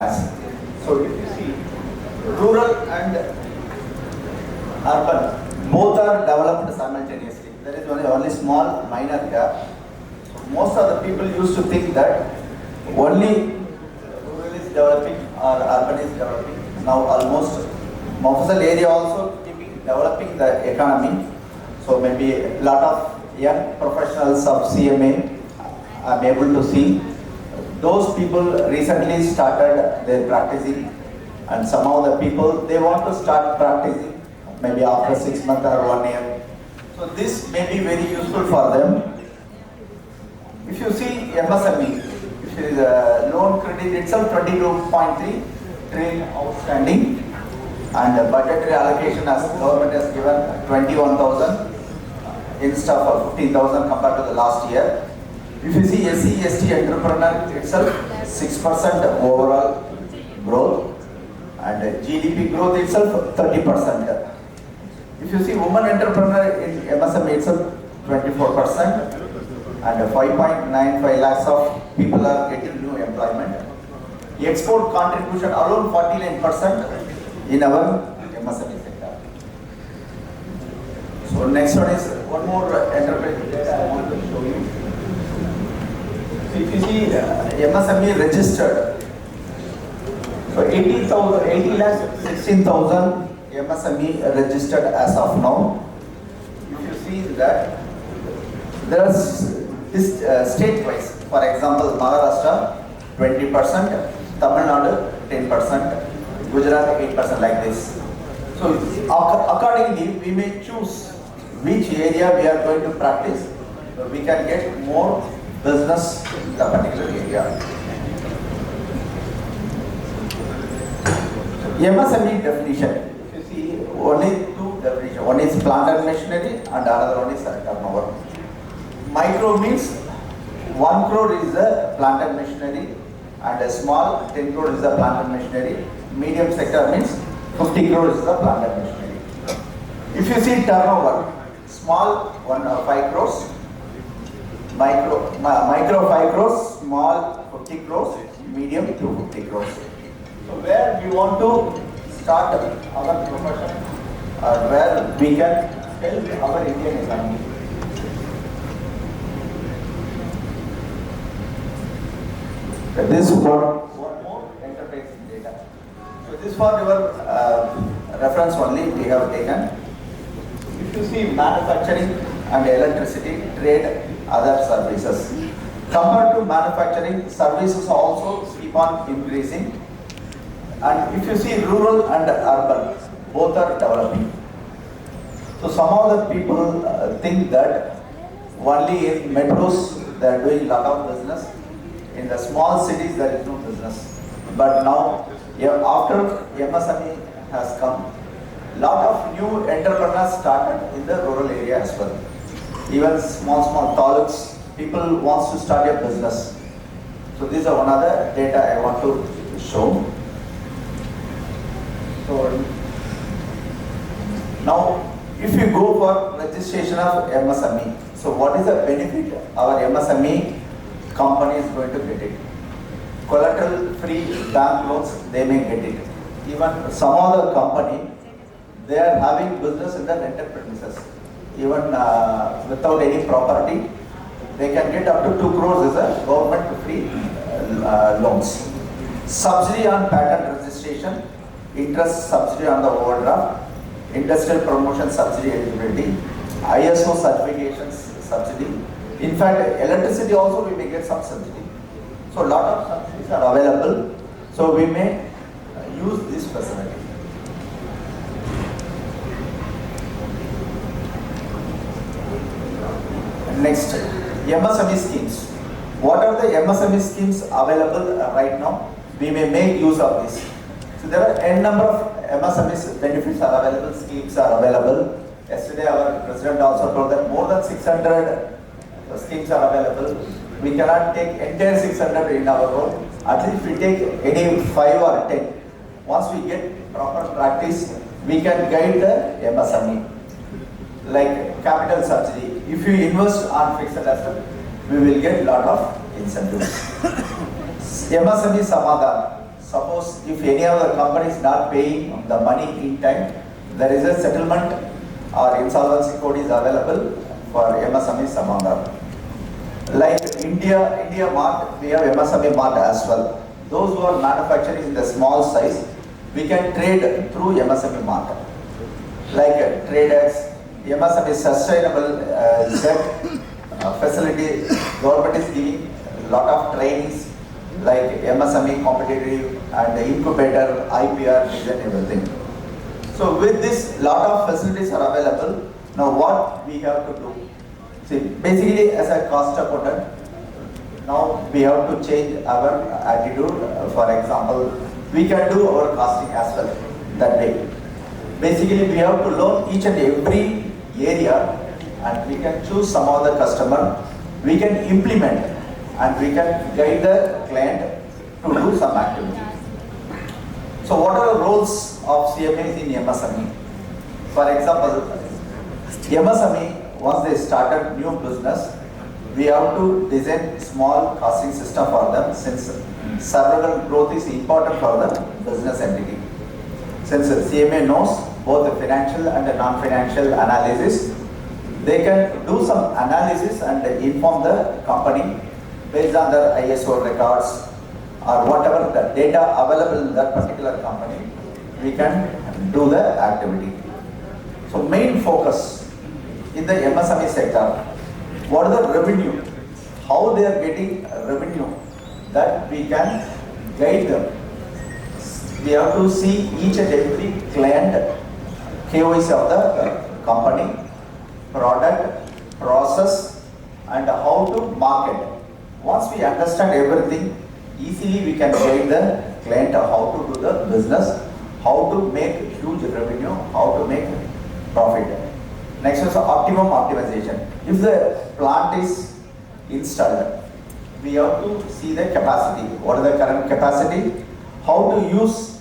So if you see, rural and urban, both are developed simultaneously. There is only small minor gap. Most of the people used to think that only rural is developing or urban is developing. Now almost Mofussil area also developing the economy. So maybe a lot of young professionals of CMA I'm able to see. Those people recently started their practicing, and some of the people they want to start practicing maybe after 6 months or 1 year. So this may be very useful for them. If you see MSME, which is a loan credit itself 22.3 trillion outstanding, and the budgetary allocation as government has given 21,000 instead of 15,000 compared to the last year. If you see SC, ST entrepreneur itself 6% overall growth, and GDP growth itself 30%. If you see women entrepreneur in MSME itself 24%, and 5.95 lakhs of people are getting new employment. Export contribution alone 49% in our MSME sector. So next one is one more enterprise data I want to show you. If you see MSME registered, so 80 lakhs 16,000 MSME registered as of now. If you see that there is this state-wise, for example, Maharashtra 20%, Tamil Nadu 10%, Gujarat 8% like this. So accordingly, we may choose which area we are going to practice. So we can get more business in the particular area. MSME definition. If you see, only two definitions. One is plant and machinery, and another one is turnover. Micro means 1 crore is the plant and machinery, and a small 10 crore is the plant and machinery. Medium sector means 50 crore is the plant and machinery. If you see turnover, small 5 crores, micro 5 crores, small 50 crores, medium 250 crores. So where we want to start our profession, where we can help our Indian economy. This is for one more enterprise data. So this for your reference only we have taken. If you see manufacturing and electricity, trade, other services. Compared to manufacturing, services also keep on increasing. And if you see rural and urban, both are developing. So some of the people think that only in metros they are doing a lot of business. In the small cities there is no business. But now, after MSME has come, lot of new entrepreneurs started in the rural area as well. Even small taluks, people wants to start a business. So these are one other data I want to show. So now, if you go for registration of MSME, so what is the benefit our MSME company is going to get it? Collateral free bank loans, they may get it. Even some other company, they are having business in the rented premises. Even without any property, they can get up to 2 crores as a government free loans. Subsidy on patent registration, interest subsidy on the overdraft, industrial promotion subsidy eligibility, ISO certifications subsidy. In fact, electricity also we may get some subsidy. So a lot of subsidies are available. So we may use this facility. Next, MSME schemes. What are the MSME schemes available right now? We may make use of this. So there are n number of MSME benefits are available, schemes are available. Yesterday our president also told that more than 600 schemes are available. We cannot take entire 600 in our own. At least we take any 5 or 10. Once we get proper practice, we can guide the MSME. Like capital subsidy. If you invest on fixed asset, we will get lot of incentives. MSME Samadhan. Suppose if any of the company is not paying the money in time, there is a settlement or insolvency code is available for MSMEs among them. Like India Mart, we have MSME Mart as well. Those who are manufacturing in the small size, we can trade through MSME Mart. Like traders, MSME sustainable debt facility, government is giving lot of trainings like MSME competitive and incubator, IPR, design, everything. So with this, lot of facilities are available. Now what we have to do? See, basically as a cost accountant, now we have to change our attitude. For example, we can do our costing as well that way. Basically, we have to learn each and every area, and we can choose some of the customer. We can implement, and we can guide the client to do some activity. So, what are the roles of CMAs in MSME? For example, MSME, once they started new business, we have to design small costing system for them, since several growth is important for the business entity. Since CMA knows both the financial and the non-financial analysis, they can do some analysis and inform the company based on their ISO records or whatever the data available in that particular company, we can do the activity. So main focus in the MSME sector, what is the revenue, how they are getting revenue, that we can guide them. We have to see each and every client KYC of the company, product, process, and how to market. Once we understand everything, easily we can guide the client how to do the business, how to make huge revenue, how to make profit. Next is optimum optimization. If the plant is installed, we have to see the capacity. What is the current capacity? How to use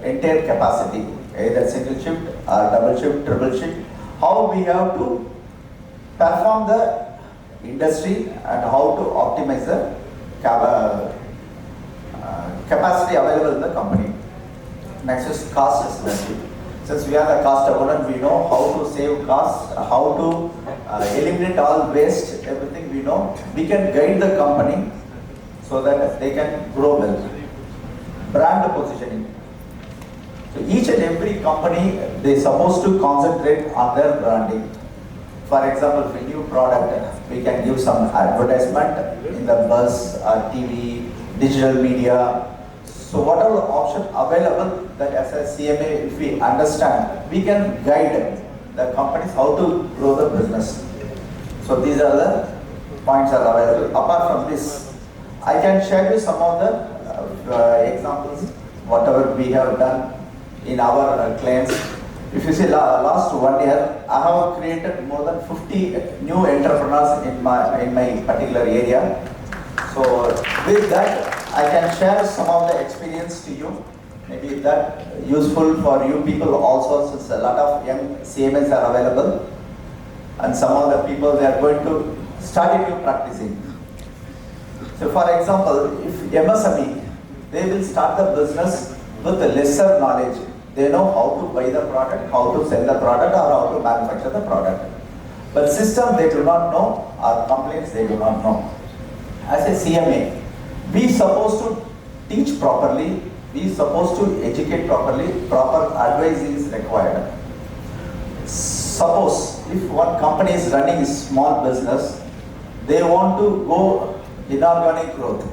entire capacity, either single shift or double shift, triple shift. How we have to perform the industry and how to optimize the capacity available in the company. Next is cost estimating. Since we are the cost accountant, we know how to save costs, how to eliminate all waste, everything we know. We can guide the company so that they can grow well. Brand positioning. So each and every company, they supposed to concentrate on their branding. For example, for new product, we can give some advertisement in the bus, TV, digital media. So what are the options available that as a CMA, if we understand, we can guide the companies how to grow the business. So these are the points are available. Apart from this, I can share you some of the examples, whatever we have done in our clients. If you see last 1 year, I have created more than 50 new entrepreneurs in my particular area. So with that, I can share some of the experience to you. Maybe that useful for you people also, since a lot of young CMAs are available. And some of the people, they are going to start new practicing. So for example, if MSME, they will start the business with lesser knowledge. They know how to buy the product, how to sell the product, or how to manufacture the product. But system they do not know, or complaints they do not know. As a CMA, we supposed to teach properly, we supposed to educate properly, proper advice is required. Suppose if one company is running a small business, they want to go inorganic growth.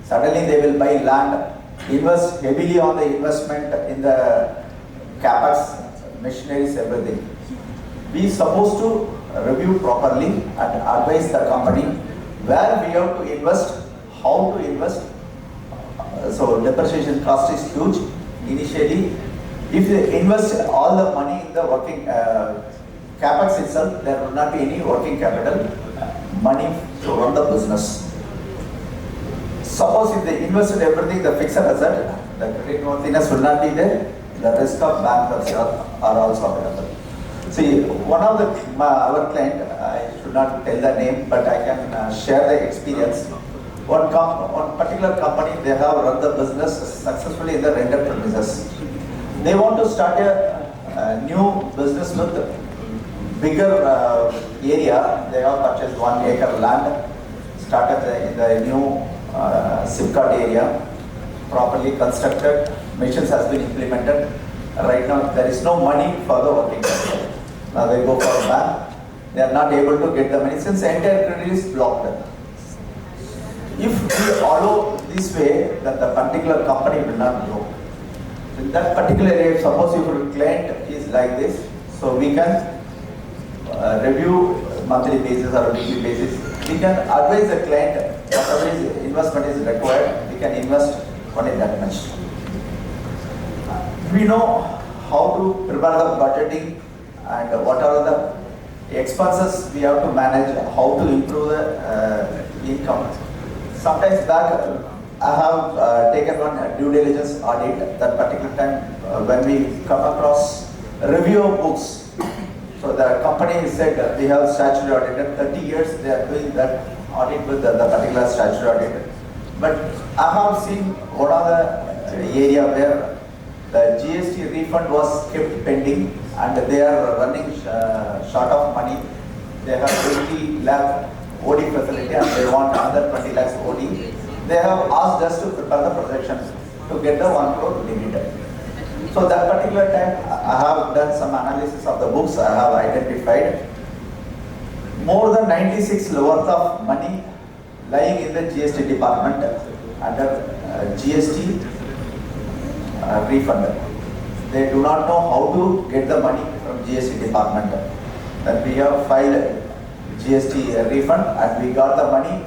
Suddenly they will buy land, invest heavily on the investment in the capex, machineries, everything. We supposed to review properly and advise the company where we have to invest, how to invest. So depreciation cost is huge. Initially, if they invest all the money in the working capex itself, there will not be any working capital money to run the business. Suppose if they invested everything, the fixed asset, the creditworthiness will not be there, the risk of bankruptcy are also available. See, one of our client, I should not tell the name, but I can share the experience. one particular company, they have run the business successfully in the rented premises. They want to start a new business with bigger area. They have purchased 1 acre land, started in the new Sipcot area, properly constructed, machines has been implemented. Right now, there is no money for the working capital. Now they go for a bank. They are not able to get the money since the entire credit is blocked. If we follow this way, then the particular company will not grow. In that particular area, suppose if your client is like this, so we can review monthly basis or weekly basis. We can advise the client whatever is investment is required, we can invest only that much. We know how to prepare the budgeting and what are the expenses we have to manage, how to improve the income. Sometimes back, I have taken one due diligence audit that particular time when we come across review of books. So the company said we have statutory audited, 30 years they are doing that audit with the particular statutory audit. But I have seen one of the area where the GST refund was kept pending and they are running short of money. They have 20 lakh OD facility and they want another 20 lakhs OD. They have asked us to prepare the projections to get the 1 crore limit. So that particular time, I have done some analysis of the books. I have identified more than 96 worth of money lying in the GST department under GST refund. They do not know how to get the money from GST department. Then we have filed GST refund and we got the money.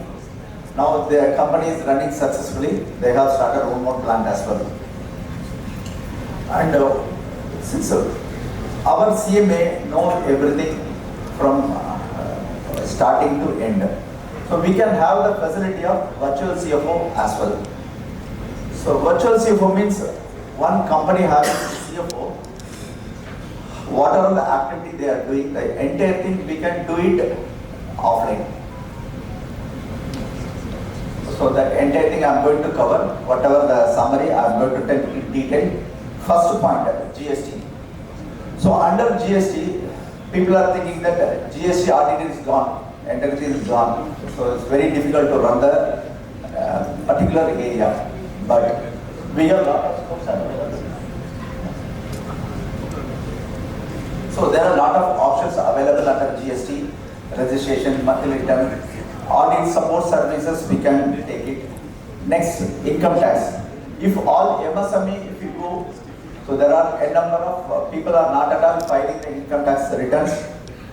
Now the company is running successfully. They have started one more plant as well. And since our CMA knows everything from starting to end, so we can have the facility of virtual CFO as well. So virtual CFO means one company having CFO, whatever the activity they are doing, the entire thing we can do it offline. So that entire thing I am going to cover, whatever the summary I am going to tell in detail. First point, GST. So under GST, people are thinking that GST audit is gone, entity is gone. So it's very difficult to run the particular area. But we have lot of scopes available. So there are a lot of options available under GST, registration, monthly return, audit support services, we can take it. Next, income tax. If all MSME, if you go, so there are a number of people are not at all filing the income tax returns,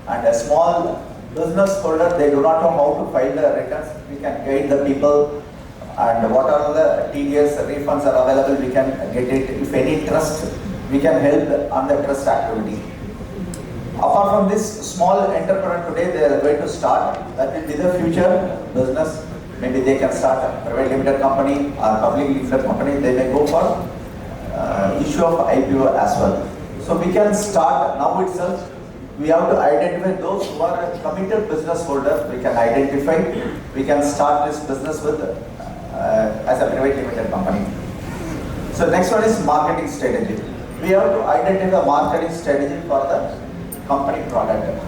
and a small business holder, they do not know how to file the returns. We can guide the people, and what are the TDS refunds are available, we can get it. If any trust, we can help on the trust activity. Apart from this, small entrepreneur today, they are going to start, that will be the future business. Maybe they can start a private limited company or public limited company, they may go for issue of IPO as well. So we can start now itself. We have to identify those who are a committed business holder. We can identify, we can start this business with as a private limited company. So next one is marketing strategy. We have to identify the marketing strategy for the company product.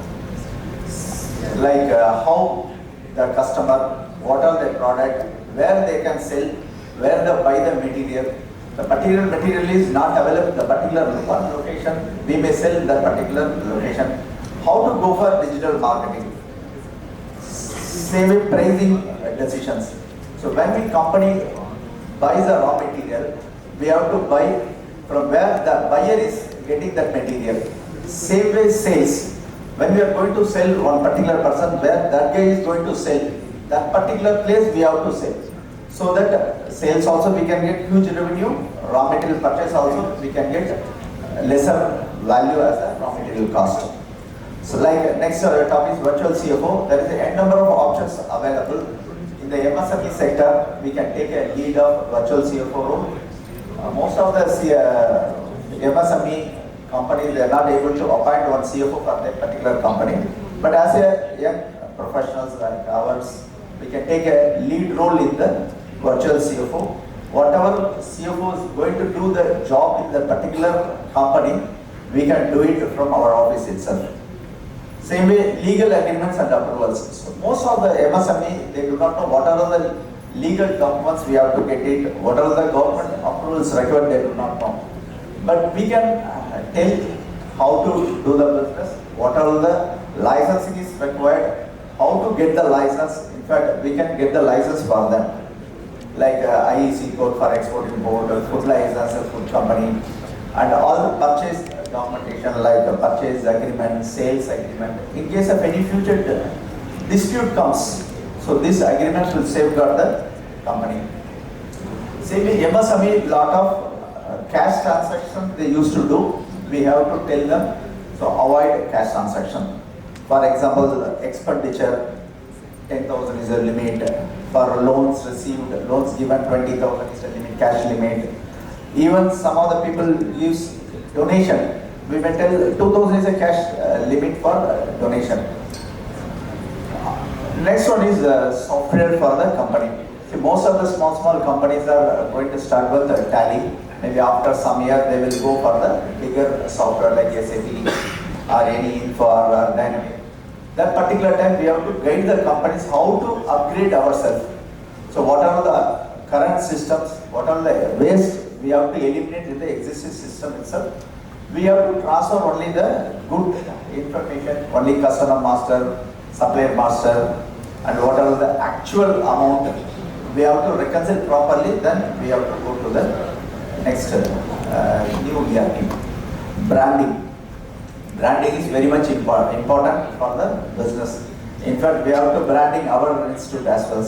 Like how the customer, what are their product, where they can sell, where they buy the material. The material is not available in the particular one location, we may sell in that particular location. How to go for digital marketing? Same with pricing decisions. So when the company buys the raw material, we have to buy from where the buyer is getting that material. Same way sales. When we are going to sell one particular person, where that guy is going to sell, that particular place we have to sell. So that sales also we can get huge revenue, raw material purchase also we can get lesser value as a raw material cost. So like next topic is virtual CFO. There is a number of options available. In the MSME sector, we can take a lead of virtual CFO role. Most of the MSME companies, they are not able to appoint one CFO for that particular company. But as a young professionals like ours, We can take a lead role in the virtual CFO. Whatever CFO is going to do the job in the particular company, we can do it from our office itself. Same way, legal agreements and approvals. So most of the MSME, they do not know what are the legal documents we have to get it, what are the government approvals required, they do not know. But we can tell how to do the business, what are the licensing is required, how to get the license. In fact, we can get the license for them, like IEC code for export import, food license, food company, and all the purchase documentation like purchase agreement, sales agreement. In case of any future dispute comes, so these agreements will safeguard the company. Same way, MSME, lot of cash transactions they used to do, we have to tell them, so avoid cash transaction. For example, expenditure, 10,000 is the limit. For loans received, loans given 20,000 is the limit, cash limit. Even some of the people use donation. We may tell 2,000 is a cash limit for donation. Next one is software for the company. See, most of the small companies are going to start with Tally. Maybe after some year they will go for the bigger software like SAP or any Info or Dynamic. That particular time we have to guide the companies how to upgrade ourselves. So what are the current systems, what are the waste we have to eliminate in the existing system itself. We have to transfer only the good information, only customer master, supplier master, and what are the actual amount. We have to reconcile properly, then we have to go to the next new ERP. Branding. Branding is very much important for the business. In fact, we have to branding our institute as well.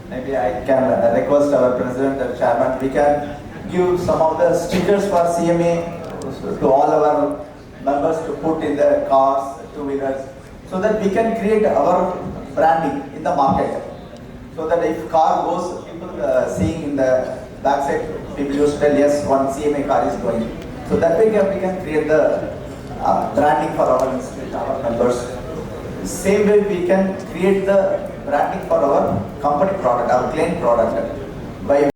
Maybe I can request our president or chairman, we can give some of the stickers for CMA to all our members to put in the cars, two-wheelers, so that we can create our branding in the market. So that if car goes, people seeing in the backside, people used to tell, yes, one CMA car is going. So that way we can create the branding for our institute, our members. Same way we can create the branding for our company product, our client product, by